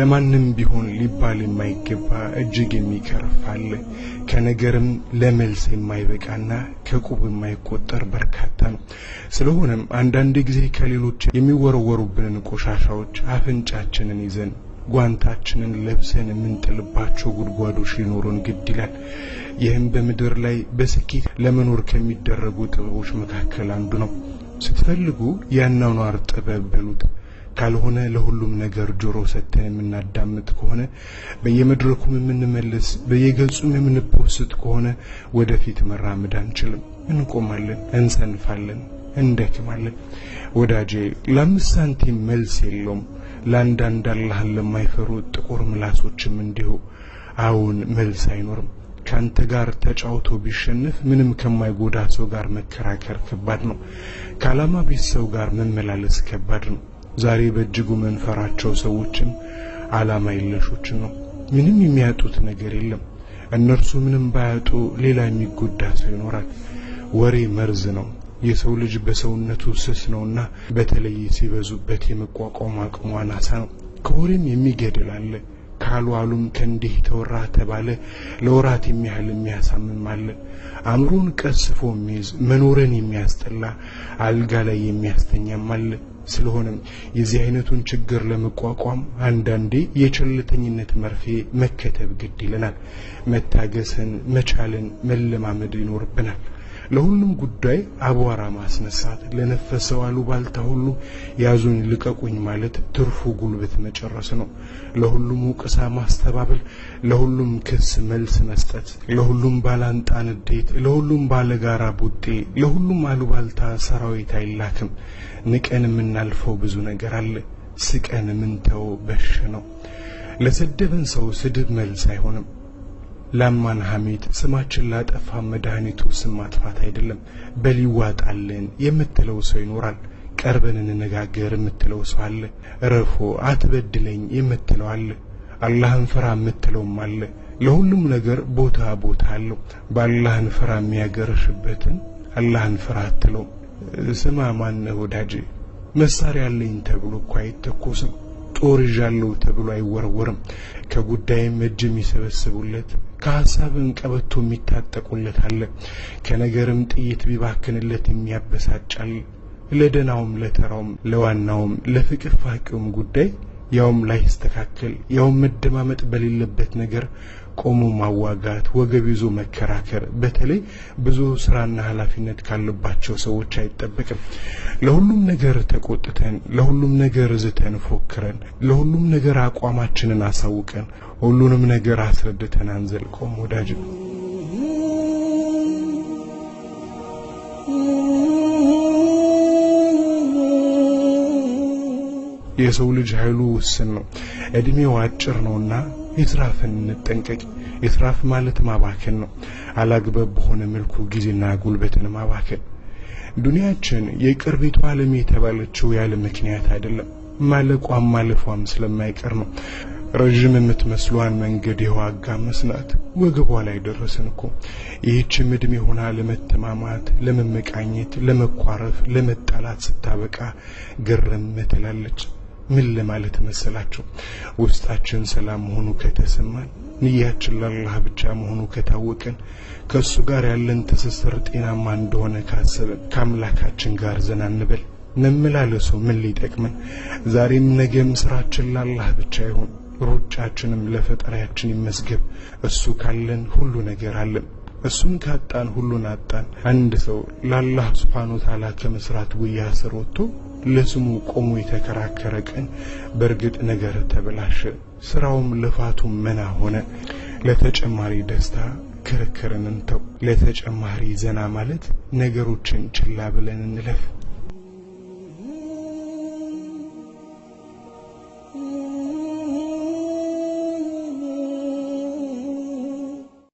ለማንም ቢሆን ሊባል የማይገባ እጅግ የሚከርፋል ከነገርም ለመልስ የማይበቃና ከቁብ የማይቆጠር በርካታ ነው ስለሆነም አንዳንድ ጊዜ ከሌሎች የሚወረወሩብንን ቆሻሻዎች አፍንጫችንን ይዘን ጓንታችንን ለብሰን ምንጥልባቸው ጉድጓዶች ሊኖሩን ግድ ይላል ይህም በመድር ላይ በስኬት ለመኖር ከሚደረጉ ጥበቦች መካከል አንዱ ነው ስትፈልጉ ያናውናር ጥበብ በሉት ካልሆነ ለሁሉም ነገር ጆሮ ሰተን የምናዳምጥ ከሆነ በየመድረኩም የምንመለስ በየገጹም የምንፖስት ከሆነ ወደፊት መራመድ አንችልም እንቆማለን እንሰንፋለን እንደክማለን ወዳጄ ለአምስት ሳንቲም መልስ የለውም ለአንዳንድ አላህን ለማይፈሩ ጥቁር ምላሶችም እንዲሁ አሁን መልስ አይኖርም ካንተ ጋር ተጫውቶ ቢሸነፍ ምንም ከማይጎዳ ሰው ጋር መከራከር ከባድ ነው ካላማ ቢስ ሰው ጋር መመላለስ ከባድ ነው ዛሬ በእጅጉ መንፈራቸው ሰዎችም አላማ የለሾች ነው ምንም የሚያጡት ነገር የለም እነርሱ ምንም ባያጡ ሌላ የሚጎዳ ሰው ይኖራል ወሬ መርዝ ነው የሰው ልጅ በሰውነቱ ስስ ነውና በተለይ ሲበዙበት የመቋቋም አቅሙ አናሳ ነው ከወሬም የሚገድል አለ ካሉም ከእንዲህ ተወራ ተባለ ለወራት የሚያህል የሚያሳምም አለ አምሮን ቀስፎ የሚይዝ መኖርን የሚያስጠላ አልጋ ላይ የሚያስተኛም አለ ስለሆነም የዚህ አይነቱን ችግር ለመቋቋም አንዳንዴ የቸልተኝነት መርፌ መከተብ ግድ ይለናል መታገስን መቻልን መለማመድ ይኖርብናል ለሁሉም ጉዳይ አቧራ ማስነሳት ለነፈሰው አሉባልታ ሁሉ ያዙን ልቀቁኝ ማለት ትርፉ ጉልበት መጨረስ ነው ለሁሉም ወቀሳ ማስተባበል ለሁሉም ክስ መልስ መስጠት ለሁሉም ባላንጣን ዴት ለሁሉም ባለጋራ ቡጤ ለሁሉም አሉባልታ ሰራዊት አይላክም ንቀን ምናልፈው ብዙ ነገር አለ ስቀን ምንተው በሽ ነው ለሰደበን ሰው ስድብ መልስ አይሆንም ለማን ሐሚድ ስማችን ላጠፋ መድኃኒቱ ስም ማጥፋት አይደለም በሊዋጣልን የምትለው ሰው ይኖራል ቀርበን እንነጋገር የምትለው ሰው አለ ረፎ አትበድለኝ የምትለው አለ አላህን ፍራ የምትለውም አለ ለሁሉም ነገር ቦታ አለው በአላህን ፍራ የሚያገርሽበትን አላህን ፍራ አትለው ስማ ማን ወዳጄ መሳሪያ አለኝ ተብሎ እኮ አይተኮስም ጦር ይዣለው ተብሎ አይወረወርም ከጉዳይም እጅ የሚሰበስቡለት ከሐሳብን ቀበቶ የሚታጠቁለት አለ ከነገርም ጥይት ቢባክንለት የሚያበሳጫል ለደናውም ለተራውም ለዋናውም ለፍቅፋቂውም ጉዳይ ያውም ላይ ተስተካከል ያውም መደማመጥ በሌለበት ነገር ቆሞ ማዋጋት ወገብ ይዞ መከራከር በተለይ ብዙ ስራና ኃላፊነት ካለባቸው ሰዎች አይጠበቅም ለሁሉም ነገር ተቆጥተን ለሁሉም ነገር ዝተን ፎክረን ለሁሉም ነገር አቋማችንን አሳውቀን ሁሉንም ነገር አስረድተን አንዘልቆም ወዳጅ የሰው ልጅ ኃይሉ ውስን ነው እድሜው አጭር ነውና ኢስራፍን እንጠንቀቅ ኢስራፍ ማለት ማባከን ነው አላግባብ ሆነ መልኩ ጊዜና ጉልበትን ማባከን ዱንያችን የቅርቢቱ ዓለም የተባለችው ያለ ምክንያት አይደለም ማለቋም ማለፏም ስለማይቀር ነው ረጅም የምትመስሏን መንገድ የዋጋ መስናት ወገቧ ላይ ደረሰንኮ ይህች ምድም ሆና ለመተማማት ለመመቃኘት ለመኳረፍ ለመጣላት ስታበቃ ግርም ትላለች ምን ለማለት መሰላችሁ ውስጣችን ሰላም ሆኖ ከተሰማን ንያችን ለአላህ ብቻ መሆኑ ከታወቀን ከሱ ጋር ያለን ተሰስር ጤናማ እንደሆነ ካሰብን ከአምላካችን ጋር ዘናንበል ነምላልሶ ምን ሊጠቅመን ዛሬም ነገም ስራችን ለአላህ ብቻ ይሁን ሩጫችንም ለፈጣሪያችን ይመስገብ እሱ ካለን ሁሉ ነገር አለን እሱን ካጣን ሁሉን አጣን አንድ ሰው ለአላህ Subhanahu Wa Ta'ala ከመስራት ወያ ሰሮቶ ለስሙ ቆሞ የተከራከረ ቀን በርግጥ ነገር ተበላሸ ስራውም ለፋቱም መና ሆነ ለተጨማሪ ደስታ ክርክርን እንተው ለተጨማሪ ዘና ማለት ነገሮችን ችላ ብለን እንለፍ